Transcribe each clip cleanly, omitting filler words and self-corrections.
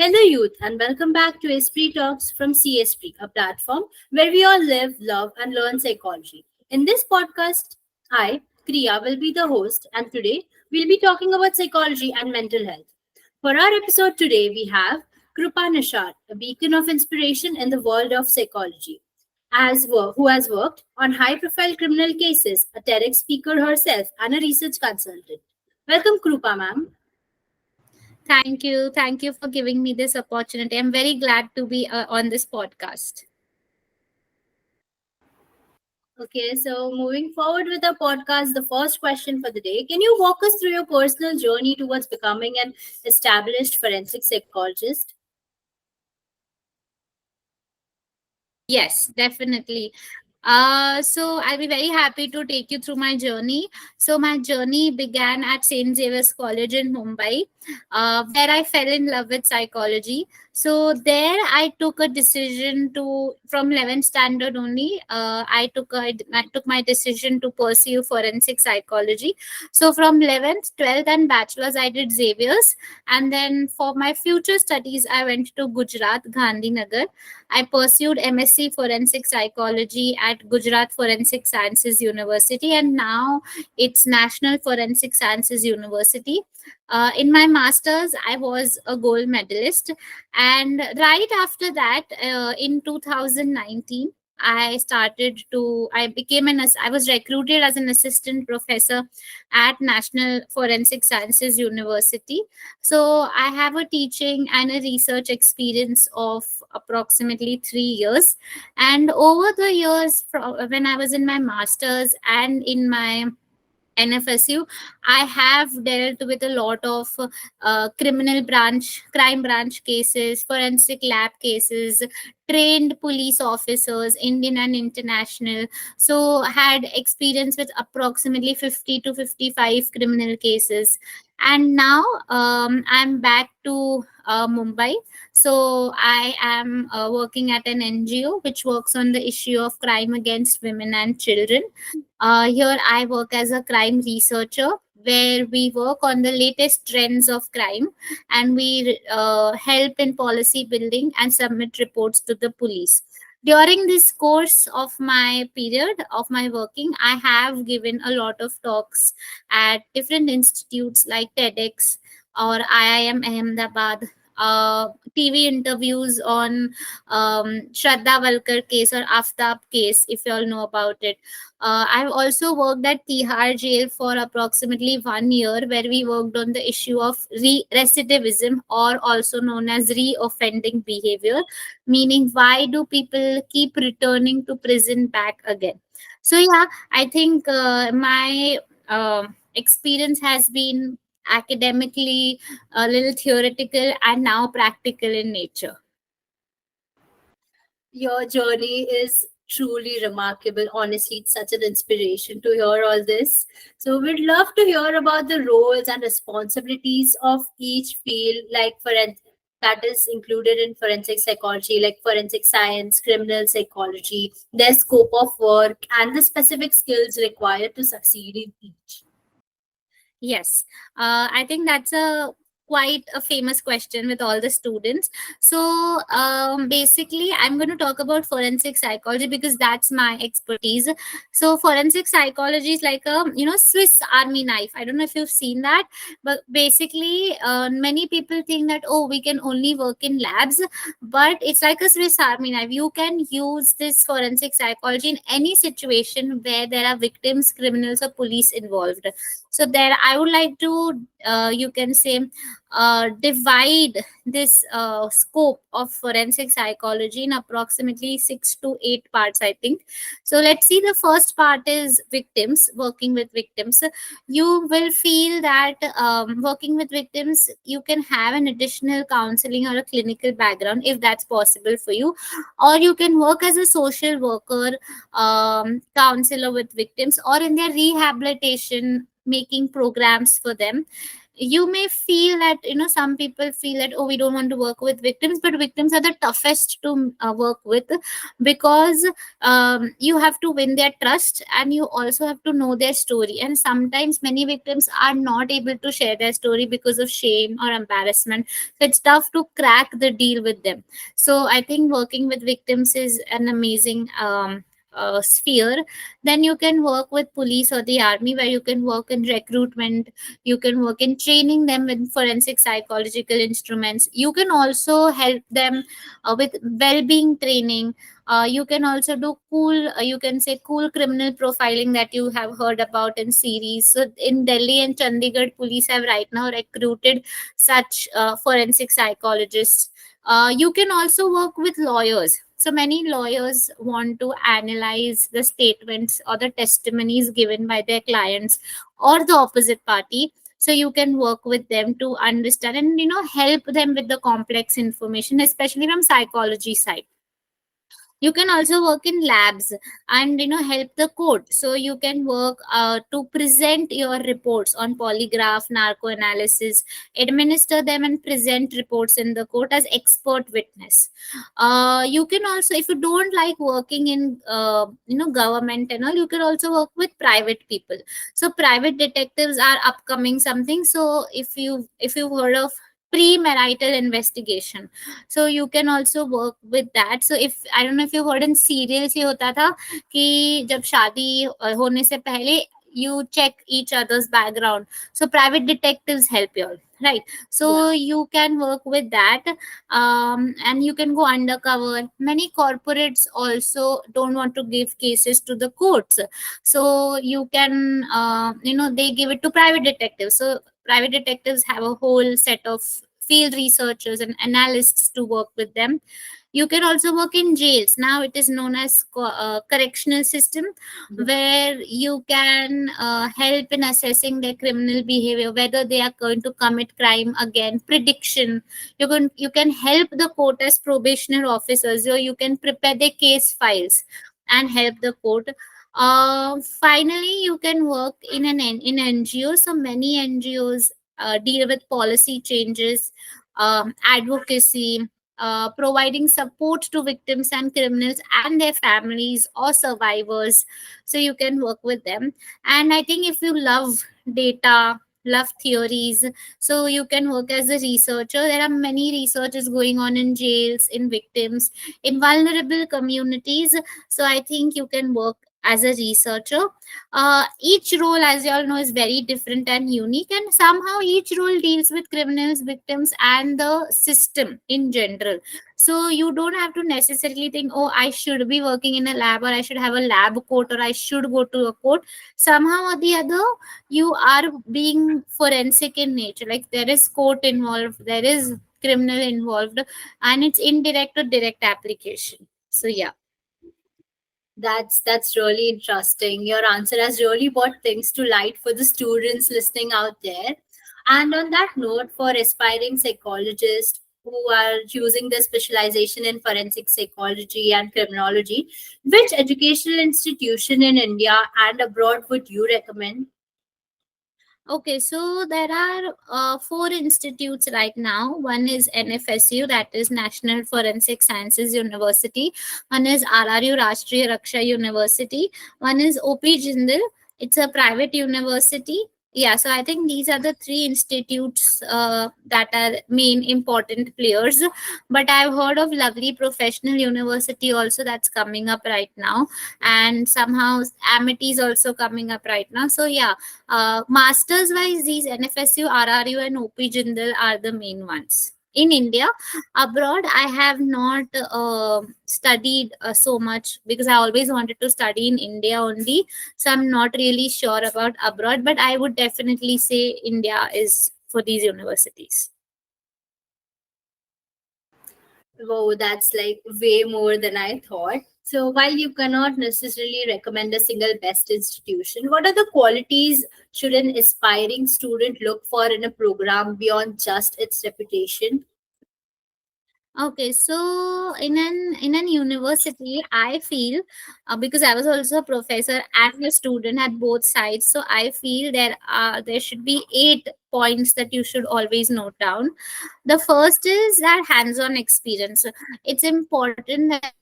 Hello, youth, and welcome back to Esprit Talks from CSP, a platform where we all live, love, and learn psychology. In this podcast, I, Kriya, will be the host, and today we'll be talking about psychology and mental health. For our episode today, we have Krupa Nishar, a beacon of inspiration in the world of psychology, who has worked on high profile criminal cases, a TEDx speaker herself, and a research consultant. Welcome, Krupa, ma'am. Thank you. Thank you for giving me this opportunity. I'm very glad to be on this podcast. Okay, so moving forward with our podcast, the first question for the day, can you walk us through your personal journey towards becoming an established forensic psychologist? Yes, definitely. So I'll be very happy to take you through my journey. So my journey began at St. Xavier's College in Mumbai, where I fell in love with psychology. So there I took a decision to, from 11th standard only, I took my decision to pursue forensic psychology. So from 11th, 12th and bachelor's I did Xavier's, and then for my future studies I went to Gujarat, Gandhinagar. I pursued MSc Forensic Psychology at Gujarat Forensic Sciences University, and now it's National Forensic Sciences University. In my masters, I was a gold medalist, and right after that, in 2019, I was recruited as an assistant professor at National Forensic Sciences University. So I have a teaching and a research experience of approximately 3 years. And over the years, from when I was in my masters and in my NFSU, I have dealt with a lot of crime branch cases, forensic lab cases, trained police officers, Indian and international. So, had experience with approximately 50 to 55 criminal cases. And now I'm back to Mumbai. So, I am working at an NGO which works on the issue of crime against women and children. Here, I work as a crime researcher where we work on the latest trends of crime, and we help in policy building and submit reports to the police. During this course of my period of my working, I have given a lot of talks at different institutes like TEDx or IIM Ahmedabad. TV interviews on Shraddha Valkar case or Aftab case, if you all know about it. I've also worked at Tihar jail for approximately 1 year, where we worked on the issue of recidivism, or also known as re-offending behavior, meaning why do people keep returning to prison back again. So yeah, I think my experience has been academically a little theoretical and now practical in nature. Your journey is truly remarkable. Honestly, it's such an inspiration to hear all this. So, we'd love to hear about the roles and responsibilities of each field, like that is included in forensic psychology, like forensic science, criminal psychology, their scope of work, and the specific skills required to succeed in each. Yes, I think that's a quite a famous question with all the students. So basically, I'm going to talk about forensic psychology because that's my expertise. So forensic psychology is like a Swiss Army knife. I don't know if you've seen that, but basically, many people think that, oh, we can only work in labs, but it's like a Swiss Army knife. You can use this forensic psychology in any situation where there are victims, criminals, or police involved. So there I would like to you can say divide this scope of forensic psychology in approximately 6 to 8 parts, I think. So let's see, the first part is victims, working with victims. You will feel that working with victims, you can have an additional counseling or a clinical background if that's possible for you, or you can work as a social worker, counselor with victims, or in their rehabilitation making programs for them. You may feel that, some people feel that, oh, we don't want to work with victims, but victims are the toughest to work with, because you have to win their trust, and you also have to know their story. And sometimes many victims are not able to share their story because of shame or embarrassment. So it's tough to crack the deal with them. So I think working with victims is an amazing sphere. Then you can work with police or the army, where you can work in recruitment, you can work in training them with forensic psychological instruments. You can also help them with well-being training. You can also do cool, you can say cool criminal profiling that you have heard about in series. So in Delhi and Chandigarh, police have right now recruited such forensic psychologists. You can also work with lawyers. So many lawyers want to analyze the statements or the testimonies given by their clients or the opposite party. So you can work with them to understand and, help them with the complex information, especially from psychology side. You can also work in labs and, help the court. So you can work to present your reports on polygraph, narco analysis, administer them and present reports in the court as expert witness. You can also, if you don't like working in government and all, you can also work with private people. So private detectives are upcoming something. So if you've heard of premarital investigation, so you can also work with that. So if, I don't know if you heard, in serials ये होता था कि जब शादी होने से पहले you check each other's background. So private detectives help you all, right? Yeah. So you can work with that. And you can go undercover. Many corporates also don't want to give cases to the courts, so you can, they give it to private detectives. So private detectives have a whole set of field researchers and analysts to work with them. You can also work in jails. Now it is known as correctional system, Yeah. where you can help in assessing their criminal behavior, whether they are going to commit crime again, prediction. You can help the court as probationer officers, or you can prepare their case files and help the court. Finally, you can work in NGOs. So many NGOs deal with policy changes, advocacy, providing support to victims and criminals and their families or survivors. So you can work with them. And I think if you love data, love theories, so you can work as a researcher. There are many researches going on in jails, in victims, in vulnerable communities. So I think you can work as a researcher. Each role, as you all know, is very different and unique, and somehow each role deals with criminals, victims, and the system in general. So you don't have to necessarily think, oh, I should be working in a lab, or I should have a lab coat, or I should go to a court. Somehow or the other, you are being forensic in nature. Like, there is court involved, there is criminal involved, and it's indirect or direct application. So yeah. That's really interesting. Your answer has really brought things to light for the students listening out there. And on that note, for aspiring psychologists who are choosing their specialization in forensic psychology and criminology, which educational institution in India and abroad would you recommend? Okay, so there are four institutes right now. One is NFSU, that is National Forensic Sciences University. One is RRU, Rashtriya Raksha University. One is OP Jindal. It's a private university. Yeah, so I think these are the three institutes that are main important players. But I've heard of lovely professional university also, that's coming up right now, and somehow Amity is also coming up right now. So yeah, masters wise, these NFSU, RRU, and OP Jindal are the main ones. In India, abroad, I have not studied so much, because I always wanted to study in India only. So I'm not really sure about abroad, but I would definitely say India is for these universities. Wow, that's like way more than I thought. So, while you cannot necessarily recommend a single best institution, what are the qualities should an aspiring student look for in a program beyond just its reputation? Okay, so in an university, I feel because I was also a professor and a student at both sides, so I feel there should be 8 points that you should always note down. The first is that hands-on experience. It's important that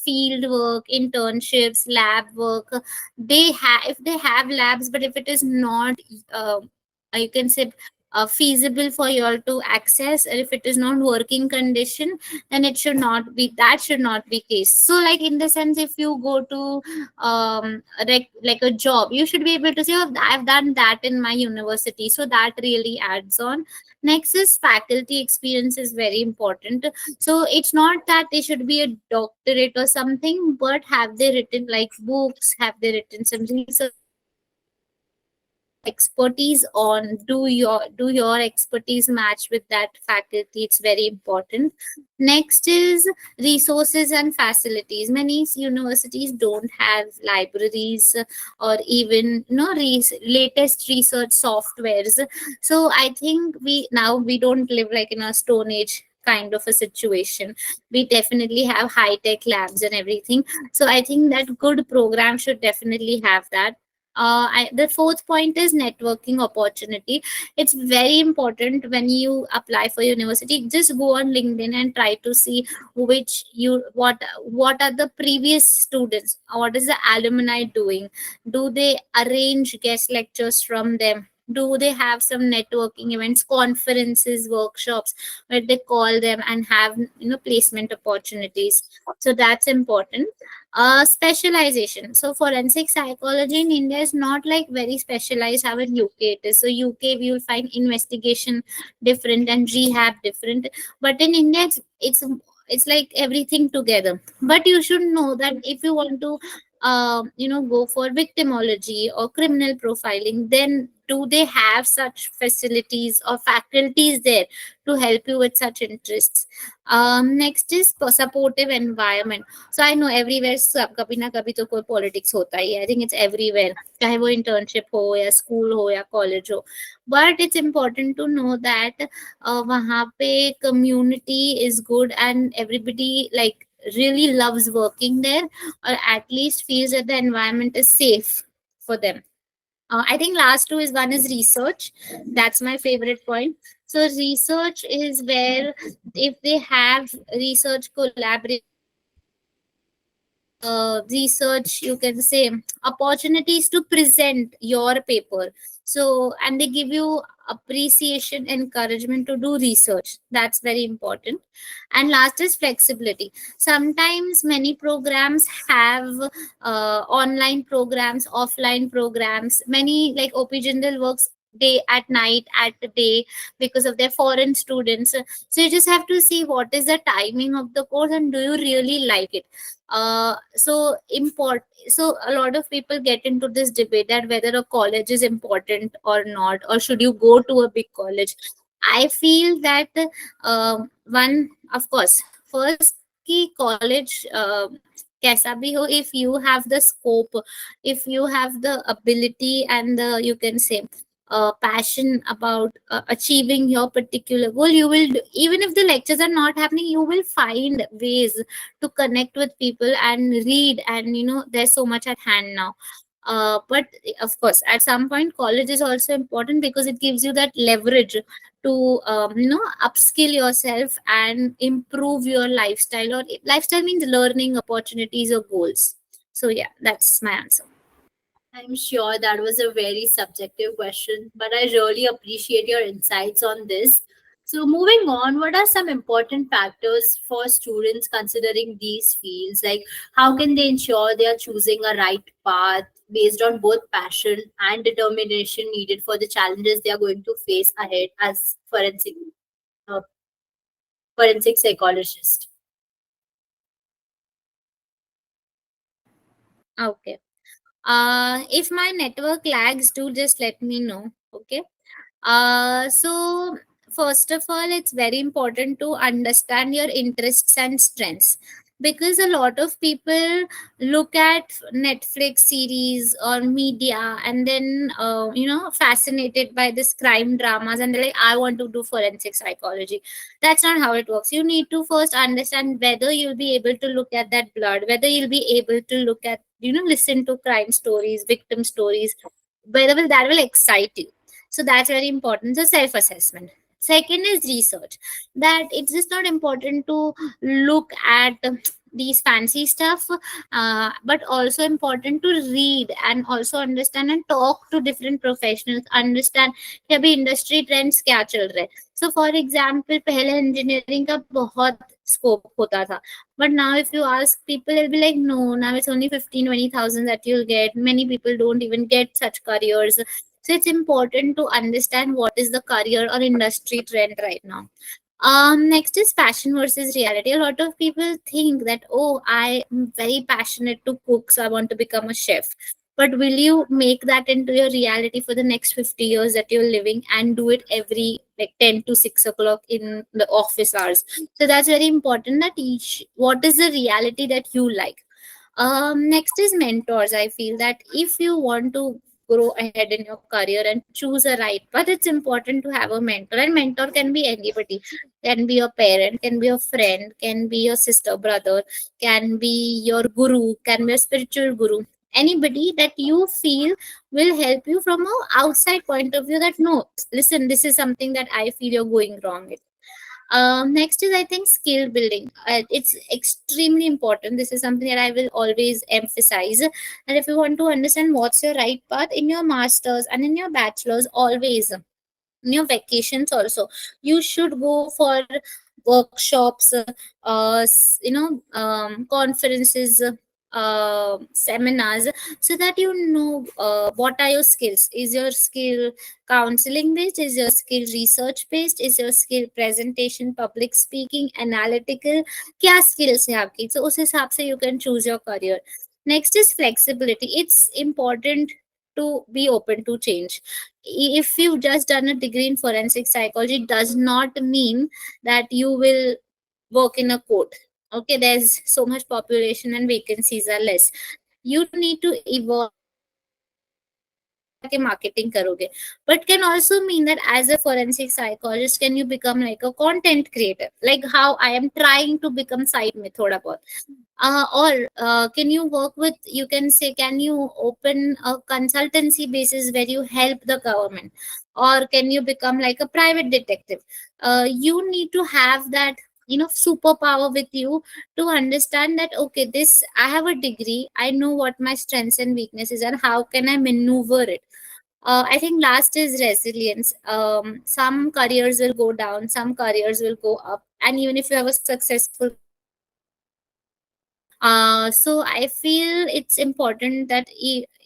field work, internships, lab work. They have, if they have labs, but if it is not, uh, you can say, feasible for you all to access, or if it is not working condition, then it should not be, that should not be case. So like in the sense, if you go to like a job, you should be able to say, oh, I've done that in my university, so that really adds on. Next is faculty experience is very important. So it's not that they should be a doctorate or something, but have they written like books, have they written some research, expertise on, do your expertise match with that faculty? It's very important. Next is resources and facilities. Many universities don't have libraries, or even latest research softwares. So I think we don't live like in a stone age kind of a situation. We definitely have high tech labs and everything. So I think that good program should definitely have that. The fourth point is networking opportunity. It's very important when you apply for university. Just go on LinkedIn and try to see what are the previous students, what is the alumni doing. Do they arrange guest lectures from them? Do they have some networking events, conferences, workshops where they call them and have placement opportunities? So that's important. Specialization. So forensic psychology in India is not like very specialized how in UK it is. So UK we will find investigation different and rehab different, but in India it's like everything together. But you should know that if you want to go for victimology or criminal profiling, then do they have such facilities or faculties there to help you with such interests? Next is supportive environment. So I know everywhere सब कभी ना कभी तो कोई politics होता ही है. I think it's everywhere. चाहे वो internship हो या school हो या college हो. But it's important to know that वहाँ पे community is good and everybody like really loves working there, or at least feels that the environment is safe for them. I think last two is one is research. That's my favorite point. So research is where if they have research collaboration, research, you can say, opportunities to present your paper. So and they give you appreciation, encouragement to do research. That's very important. And last is flexibility. Sometimes many programs have online programs, offline programs. Many like OP Jindal works day at night at the day because of their foreign students. So you just have to see what is the timing of the course and do you really like it. So a lot of people get into this debate that whether a college is important or not, or should you go to a big college. I feel that one, of course, first ki college kaisa bhi ho, if you have the scope, if you have the ability and the, you can say, passion about achieving your particular goal, you will even if the lectures are not happening, you will find ways to connect with people and read, and there's so much at hand now. But of course at some point college is also important because it gives you that leverage to upskill yourself and improve your lifestyle, or lifestyle means learning opportunities or goals. So yeah, that's my answer. I'm sure that was a very subjective question, but I really appreciate your insights on this. So, moving on, what are some important factors for students considering these fields? Like, how can they ensure they are choosing a right path based on both passion and determination needed for the challenges they are going to face ahead as uh, forensic psychologist? Okay. If my network lags, do just let me know. Okay. So first of all, it's very important to understand your interests and strengths. because a lot of people look at Netflix series or media, and then fascinated by this crime dramas, and they're like, I want to do forensic psychology. That's not how it works. You need to first understand whether you'll be able to look at that blood, whether you'll be able to look at, listen to crime stories, victim stories, whether that will excite you. So that's very important. So self assessment. Second is research. That it's just not important to look at these fancy stuff, but also important to read and also understand and talk to different professionals, understand कि अभी industry trends क्या चल रहे हैं. So for example, पहले engineering का बहुत scope होता था, but now if you ask people, they'll be like, no, now it's only 15-20,000 that you'll get. Many people don't even get such careers. So it's important to understand what is the career or industry trend right now. Next is passion versus reality. A lot of people think that, oh, I am very passionate to cook, so I want to become a chef. But will you make that into your reality for the next 50 years that you're living, and do it every like 10 to 6 o'clock in the office hours? So that's very important, that each, what is the reality that you like. Next is mentors. I feel that if you want to grow ahead in your career and choose a right path, it's important to have a mentor. And mentor can be anybody, can be your parent, can be your friend, can be your sister, brother, can be your guru, can be a spiritual guru. Anybody that you feel will help you from a outside point of view, that no, listen, this is something that I feel you're going wrong with. Next is, I think, skill building. It's extremely important. This is something that I will always emphasize. And if you want to understand what's your right path in your masters and in your bachelors, always in your vacations also, you should go for workshops, conferences, seminars, so that you know what are your skills. Is your skill counseling based? Is your skill research based? Is your skill presentation, public speaking, analytical? क्या skills है आपकी? So उस हिसाब से you can choose your career. Next is flexibility. It's important to be open to change. If you've just done a degree in forensic psychology, does not mean that you will work in a court. Okay, there's so much population and vacancies are less. You need to evolve के marketing करोगे. But can also mean that as a forensic psychologist, can you become like a content creator, like how I am trying to become side में थोड़ा बहुत. Or can you work with, you can say, can you open a consultancy basis where you help the government, or can you become like a private detective? You need to have that superpower with you, to understand that okay, this, I have a degree, I know what my strengths and weaknesses and how can I maneuver it. I think last is resilience. Some careers will go down, some careers will go up, and even if you have a successful career, you will go down. So I feel it's important that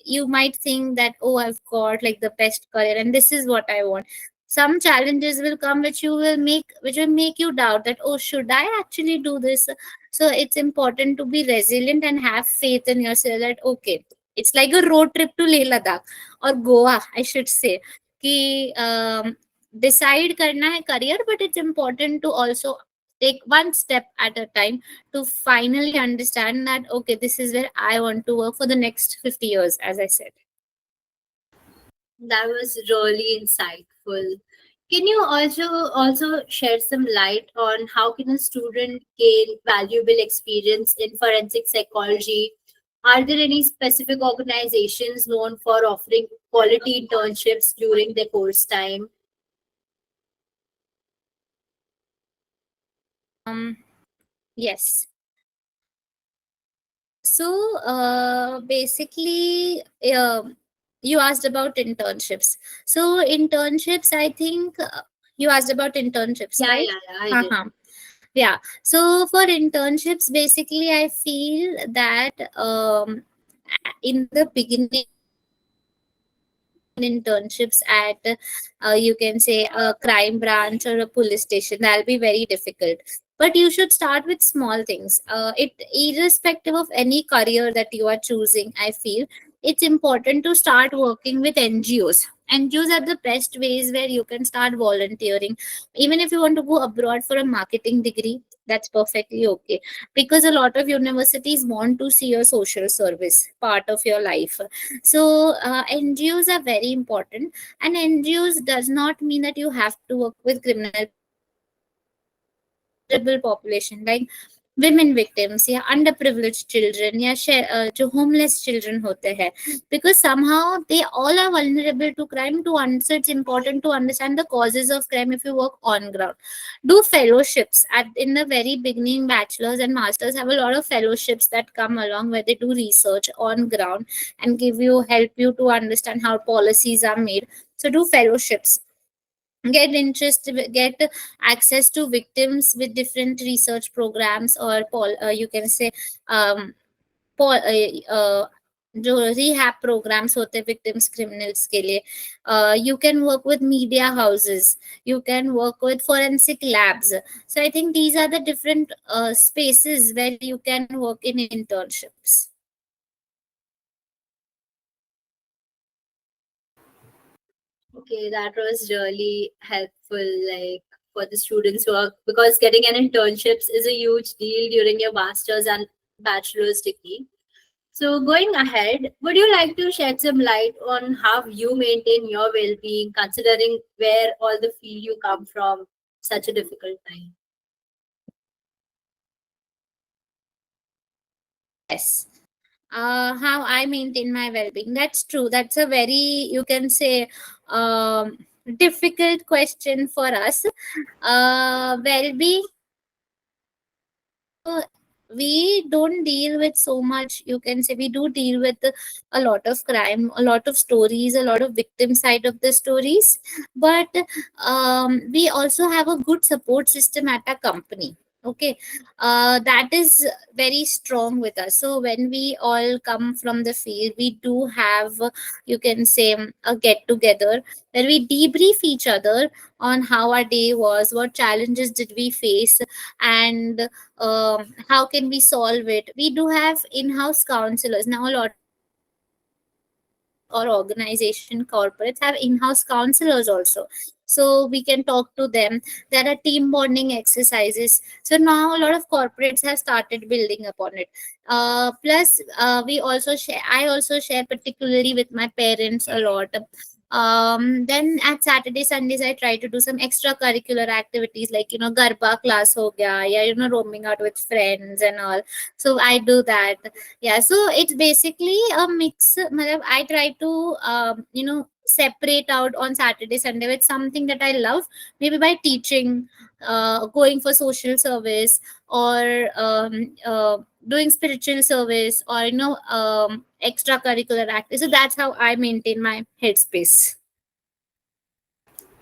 you might think that, oh, I've got like the best career and this is what I want. Some challenges will come which will make you doubt that, oh, should I actually do this? So it's important to be resilient and have faith in yourself, that okay, it's like a road trip to Leh Ladakh or Goa, I should say. कि decide करना है career, but it's important to also take one step at a time to finally understand that okay, this is where I want to work for the next 50 years, as I said. That was really insightful. Can you also shed some light on how can a student gain valuable experience in forensic psychology? Are there any specific organizations known for offering quality internships during their course time? Yes. So basically, you asked about internships. So internships, I think you asked about internships, Yeah, right? yeah, yeah, I did. Uh-huh. Yeah. So for internships, basically, I feel that in the beginning, internships at you can say a crime branch or a police station, that'll be very difficult. But you should start with small things. It irrespective of any career that you are choosing, I feel it's important to start working with NGOs. NGOs are the best ways where you can start volunteering. Even if you want to go abroad for a marketing degree, That's perfectly okay, because a lot of universities want to see your social service part of your life. So NGOs are very important, and NGOs does not mean that you have to work with criminal population. You can work with vulnerable population like women victims या underprivileged children या जो homeless children होते हैं, because somehow they all are vulnerable to crime. So it's important to understand the causes of crime if you work on ground. Do fellowships at in the very beginning. Bachelors and masters have a lot of fellowships that come along where they do research on ground and give you help you to understand how policies are made. So do fellowships, get access to victims with different research programs, or you can say um, जो rehab programmes होते हैं victims criminals के लिए. You can work with media houses, you can work with forensic labs. So I think these are the different spaces where you can work in internships. Okay, that was really helpful, like for the students who are, because getting an internships is a huge deal during your master's and bachelor's degree. So going ahead, would you like to shed some light on how you maintain your well-being, considering where all the feel you come from, such a difficult time? Yes. How I maintain my well-being. That's true. That's a very, you can say, difficult question for us. Well-being. So we don't deal with so much. You can say we do deal with a lot of crime, a lot of stories, a lot of victim side of the stories. But we also have a good support system at our company. Okay, that is very strong with us. So when we all come from the field, we do have, you can say, a get together where we debrief each other on how our day was, what challenges did we face, and how can we solve it. We do have in-house counselors now. A lot of companies or organization corporates have in-house counselors also, so we can talk to them. There are team bonding exercises, so now a lot of corporates have started building upon it. Plus we also share I also share particularly with my parents a lot. Then at Saturday Sundays I try to do some extracurricular activities like garba class ho gaya, yeah, roaming out with friends and all. So I do that. Yeah, so it's basically a mix. I try to separate out on Saturday Sunday with something that I love, maybe by teaching, going for social service, or doing spiritual service, or extracurricular activities. So that's how I maintain my headspace.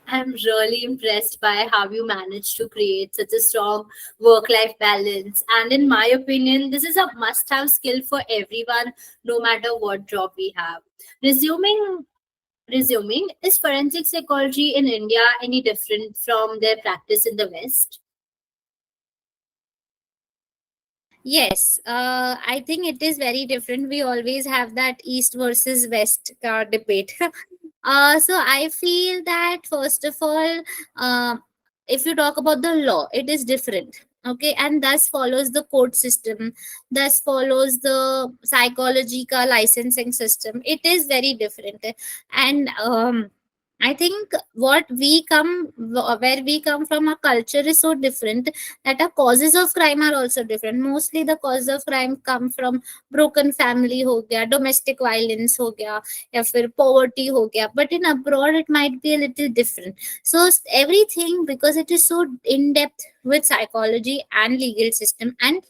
I'm really impressed by how you managed to create such a strong work life balance. And in my opinion, this is a must have skill for everyone, no matter what job we have. Resuming, resuming, is forensic psychology in India any different from their practice in the West? Yes, I think it is very different. We always have that East versus West debate. So I feel that first of all, uh, if you talk about the law, it is different. Okay, and thus follows the court system, thus follows the psychological licensing system. It is very different, and I think where we come from, our culture is so different that our causes of crime are also different. Mostly the causes of crime come from broken family हो गया, domestic violence हो गया, या फिर poverty हो गया. But in abroad it might be a little different. So everything, because it is so in depth with psychology and legal system and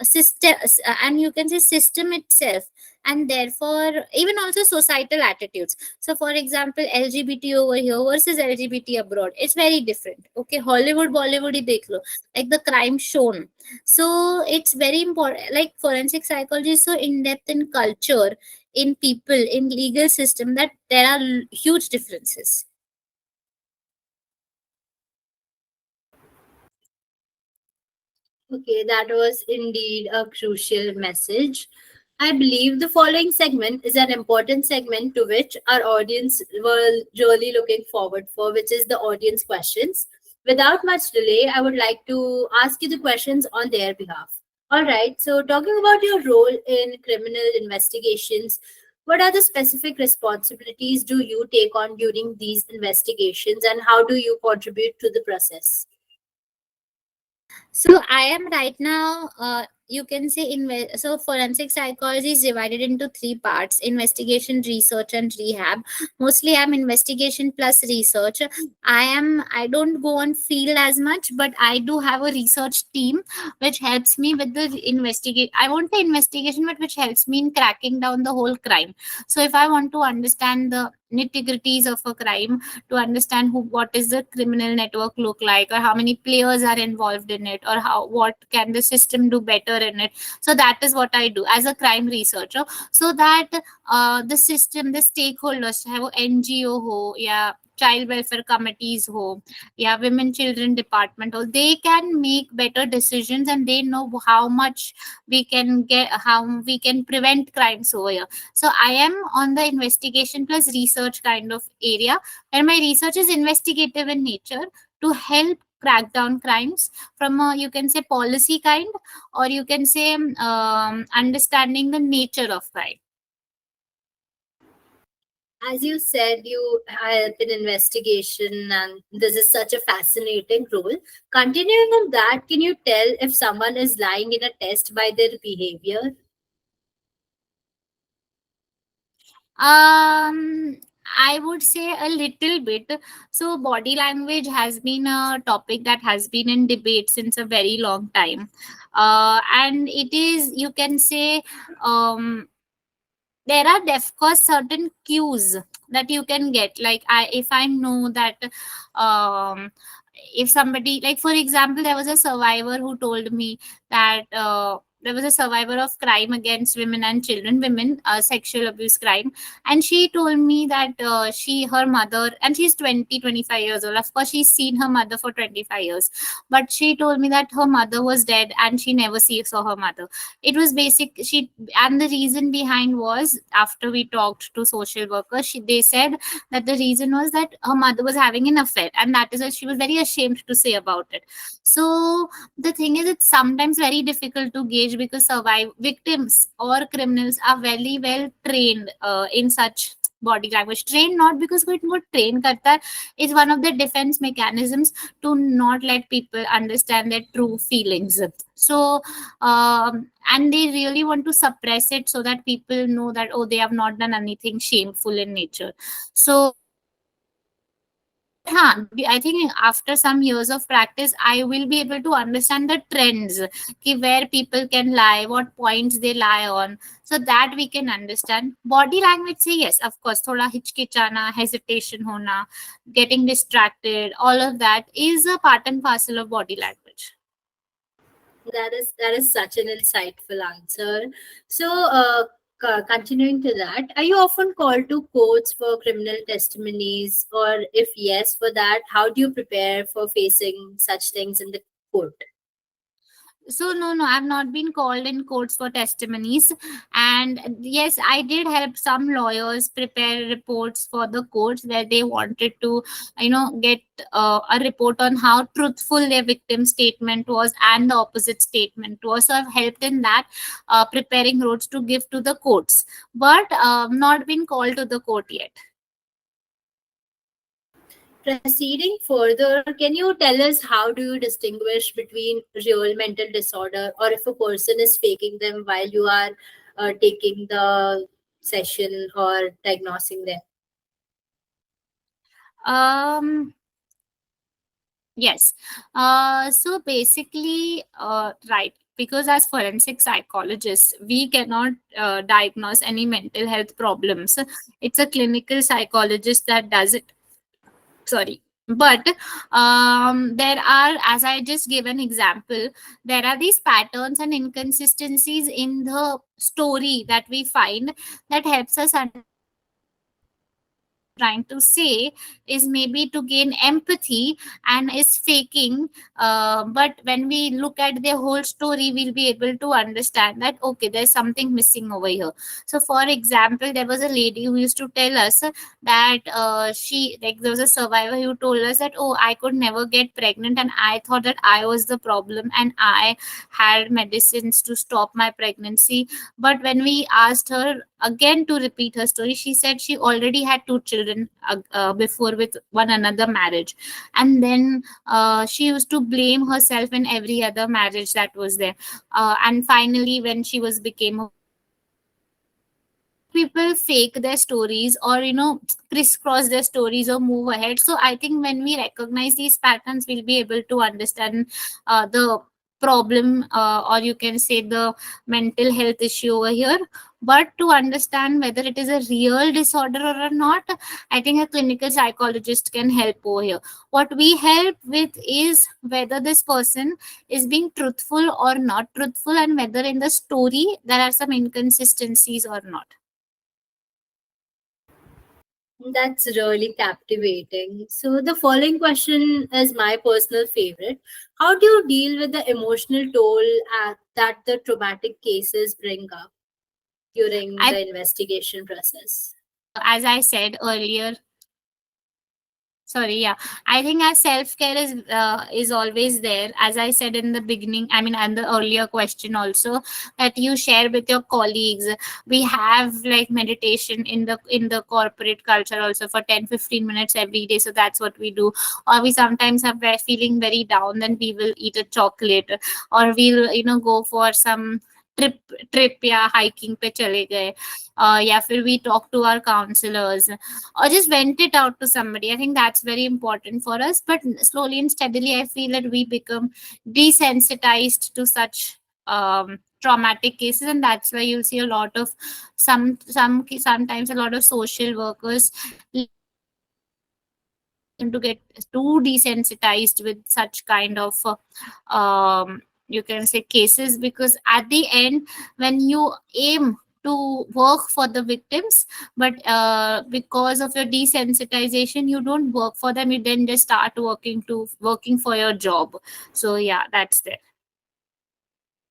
system, and you can say system itself, and therefore even also societal attitudes. So for example, LGBT over here versus LGBT abroad, it's very different. Okay, Hollywood Bollywood hi dekh lo, like the crime shown. So it's very important, like forensic psychology is so in depth in culture, in people, in legal system, that there are huge differences. Okay, that was indeed a crucial message. I believe the following segment is an important segment to which our audience were really looking forward for, which is the audience questions, Without much delay, I would like to ask you the questions on their behalf. All right, so talking about your role in criminal investigations, what are the specific responsibilities do you take on during these investigations, and how do you contribute to the process? So I am right now. You can say so forensic psychology is divided into three parts: investigation, research, and rehab. Mostly, I'm investigation plus research. I don't go on field as much, but I do have a research team which helps me with the investigate. I won't say investigation, but which helps me in cracking down the whole crime. So if I want to understand the nitty gritties of a crime, to understand what is the criminal network look like, or how many players are involved in it, or how what can the system do better in it. So that is what I do as a crime researcher, so that the system, the stakeholders, have a NGO ho, yeah, child welfare committees ho, yeah, women children department ho, they can make better decisions, and they know how much we can get, how we can prevent crimes over here. So I am on the investigation plus research kind of area, and my research is investigative in nature, to help crack down crimes from a, you can say, policy kind, or you can say understanding the nature of crime. As you said, you help in investigation, and this is such a fascinating role. Continuing on that, can you tell if someone is lying in a test by their behavior? I would say a little bit. So, body language has been a topic that has been in debate since a very long time. And it is, you can say, there are of course certain cues that you can get. Like, if I know that, um, if somebody, like for example, there was a survivor who told me that there was a survivor of crime against women and children, women sexual abuse crime, and she told me that her mother, and she's 20, 25 years old. Of course, she's seen her mother for 25 years, but she told me that her mother was dead and she never saw her mother. It was basic she And the reason behind was, after we talked to social workers, they said that the reason was that her mother was having an affair, and that is why she was very ashamed to say about it. So the thing is, it's sometimes very difficult to gauge, because survive victims or criminals are very well trained in such body language. Trained not because कोई इनको train करता है, is one of the defense mechanisms to not let people understand their true feelings. So and they really want to suppress it, so that people know that, oh, they have not done anything shameful in nature. So but I think after some years of practice, I will be able to understand the trends, where people can lie, what points they lie on, so that we can understand. Body language, say yes, of course, thoda hichkichana, hesitation hona, getting distracted, all of that is a part and parcel of body language. That is such an insightful answer. So, continuing to that, are you often called to courts for criminal testimonies, or if yes, for that, how do you prepare for facing such things in the court? So no, I've not been called in courts for testimonies. And yes, I did help some lawyers prepare reports for the courts, where they wanted to, get a report on how truthful their victim statement was and the opposite statement was. So I've helped in that, preparing notes to give to the courts, but not been called to the court yet. Proceeding further, can you tell us how do you distinguish between real mental disorder, or if a person is faking them while you are taking the session or diagnosing them? um Yes. So basically, right, because as forensic psychologists, we cannot diagnose any mental health problems. It's a clinical psychologist that does it. Sorry. But there are, as I just gave an example, there are these patterns and inconsistencies in the story that we find, that helps us understand trying to say is maybe to gain empathy and is faking. But when we look at the whole story, we'll be able to understand that okay, there's something missing over here. So for example, there was a lady who used to tell us that she, like, there was a survivor who told us that, oh, I could never get pregnant and I thought that I was the problem and I had medicines to stop my pregnancy. But when we asked her again to repeat her story, she said she already had two children before with one another marriage. And then she used to blame herself in every other marriage that was there. And finally, when she was became a widow. So I think people fake their stories, or crisscross their stories or move ahead. So I think when we recognize these patterns, we'll be able to understand the problem, or you can say the mental health issue over here. But to understand whether it is a real disorder or not, I think a clinical psychologist can help over here. What we help with is whether this person is being truthful or not truthful, and whether in the story there are some inconsistencies or not. That's really captivating. So, the following question is my personal favorite. How do you deal with the emotional toll that the traumatic cases bring up during I the investigation process? As I said earlier, sorry, yeah, I think our self care is always there, as I said in the beginning, I mean, and the earlier question also, that you share with your colleagues. We have like meditation in the corporate culture also for 10-15 minutes every day, so that's what we do. Or we sometimes have feeling very down, then we will eat a chocolate, or we'll go for some trip या hiking पे चले गए, या फिर we talk to our counselors, or just vent it out to somebody. I think that's very important for us. But slowly and steadily, I feel that we become desensitized to such traumatic cases, and that's why you'll see a lot of sometimes a lot of social workers leave the profession because they begin to get too desensitized with such kind of you can say cases. Because at the end, when you aim to work for the victims, but because of your desensitization, you don't work for them, you then just start working for your job. So yeah, that's there.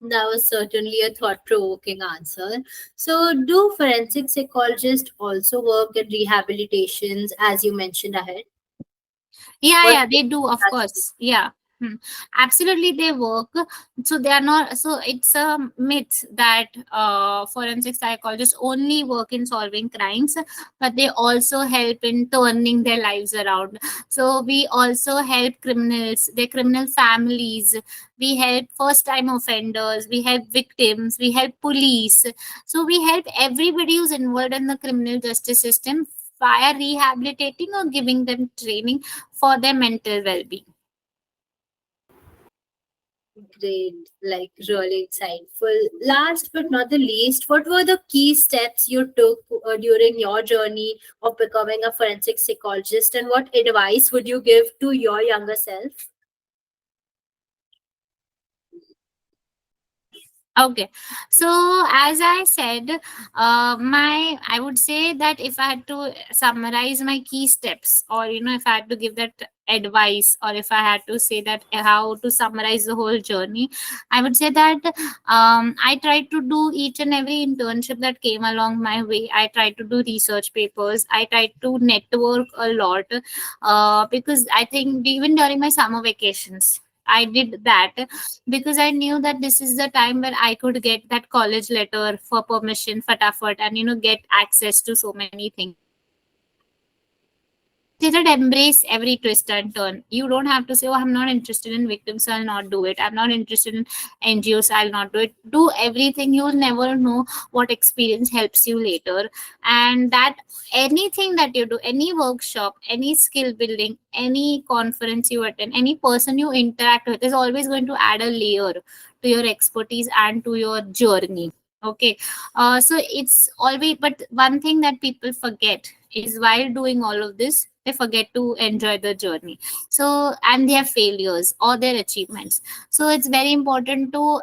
That was certainly a thought provoking answer. So, do forensic psychologists also work in rehabilitations, as you mentioned ahead? Yeah, What yeah, they do, of course. Yeah. Hmm. Absolutely, they work. So they are not. So it's a myth that forensic psychologists only work in solving crimes, but they also help in turning their lives around. So we also help criminals, their criminal families. We help first-time offenders. We help victims. We help police. So we help everybody who's involved in the criminal justice system via rehabilitating or giving them training for their mental well-being. Great, like really insightful. Last but not the least, what were the key steps you took during your journey of becoming a forensic psychologist, and what advice would you give to your younger self? Okay, so as I said, I would say that if I had to summarize my key steps, or if I had to give that advice, or if I had to say that how to summarize the whole journey, I would say that I tried to do each and every internship that came along my way. I tried to do research papers. I tried to network a lot, because I think even during my summer vacations, I did that because I knew that this is the time where I could get that college letter for permission, fatafat, and get access to so many things. So I would say that embrace every twist and turn. You don't have to say, "Oh, I'm not interested in victims, so I'll not do it. I'm not interested in NGOs, so I'll not do it." Do everything. You'll never know what experience helps you later, and that anything that you do, any workshop, any skill building, any conference you attend, any person you interact with, is always going to add a layer to your expertise and to your journey. Okay, so it's always, but one thing that people forget is while doing all of this, they forget to enjoy the journey. So, and their failures or their achievements. So it's very important to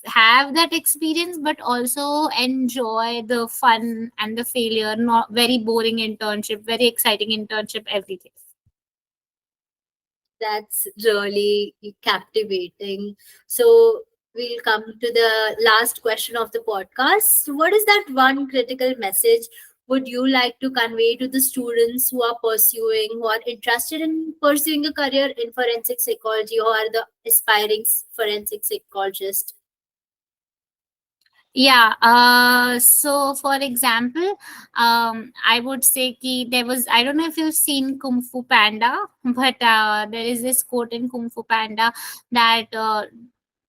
have that experience, but also enjoy the fun and the failure. Not very boring internship, very exciting internship, everything. That's really captivating. So we'll come to the last question of the podcast. What is that one critical message would you like to convey to the students who are interested in pursuing a career in forensic psychology, or are the aspiring forensic psychologist? Yeah. So for example, I would say ki there was, I don't know if you've seen Kung Fu Panda, but there is this quote in Kung Fu Panda that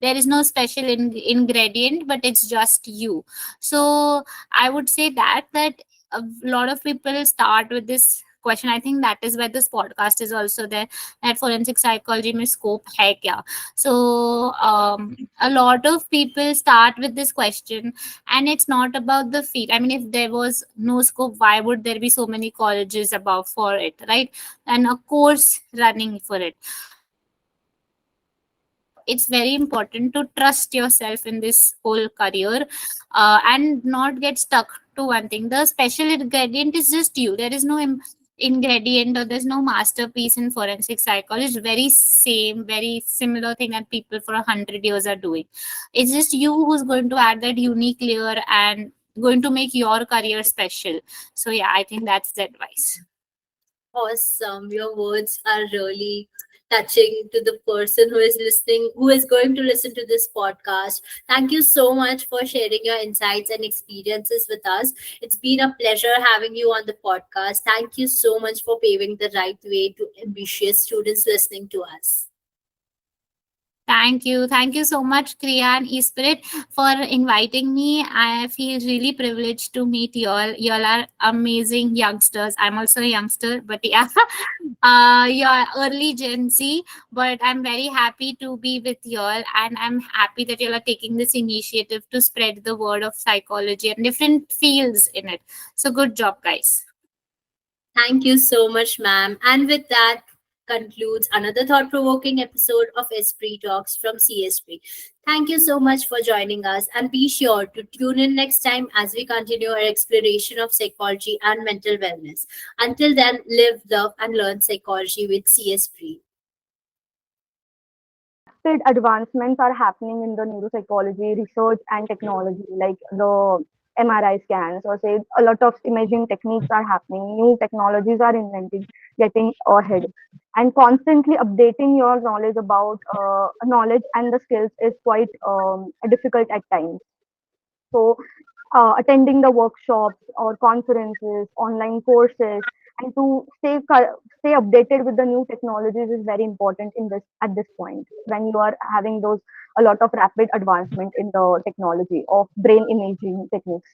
there is no special ingredient, but it's just you. So I would say that a lot of people start with this question. I think that is where this podcast is also there. That forensic psychology में scope है क्या? So a lot of people start with this question, and it's not about the field. I mean, if there was no scope, why would there be so many colleges above for it, right? And a course running for it. It's very important to trust yourself in this whole career, and not get stuck to one thing. The special ingredient is just you. There is no ingredient, or there's no masterpiece in forensic psychology. It's very same, very similar thing that people for 100 years are doing. It's just you who's going to add that unique layer and going to make your career special. So yeah, I think that's the advice. Awesome. Your words are really touching to the person who is listening, who is going to listen to this podcast. Thank you so much for sharing your insights and experiences with us. It's been a pleasure having you on the podcast. Thank you so much for paving the right way to ambitious students listening to us. Thank you. Thank you so much, Kriya and Esprit, for inviting me. I feel really privileged to meet y'all. Y'all are amazing youngsters. I'm also a youngster, but yeah, you're early Gen Z, but I'm very happy to be with y'all, and I'm happy that y'all are taking this initiative to spread the word of psychology and different fields in it. So good job, guys. Thank you so much, ma'am. And with that concludes another thought provoking episode of Esprit Talks from CSP. Thank you so much for joining us, and be sure to tune in next time as we continue our exploration of psychology and mental wellness. Until then, live, love, and learn psychology with CSP. Rapid advancements are happening in the neuropsychology research and technology, like the MRI scans, or say a lot of imaging techniques are happening. New technologies are inventing, getting ahead, and constantly updating your knowledge about knowledge and the skills is quite difficult at times. So, attending the workshops or conferences, online courses, and to stay updated with the new technologies is very important in this at this point when you are having those a lot of rapid advancement in the technology of brain imaging techniques.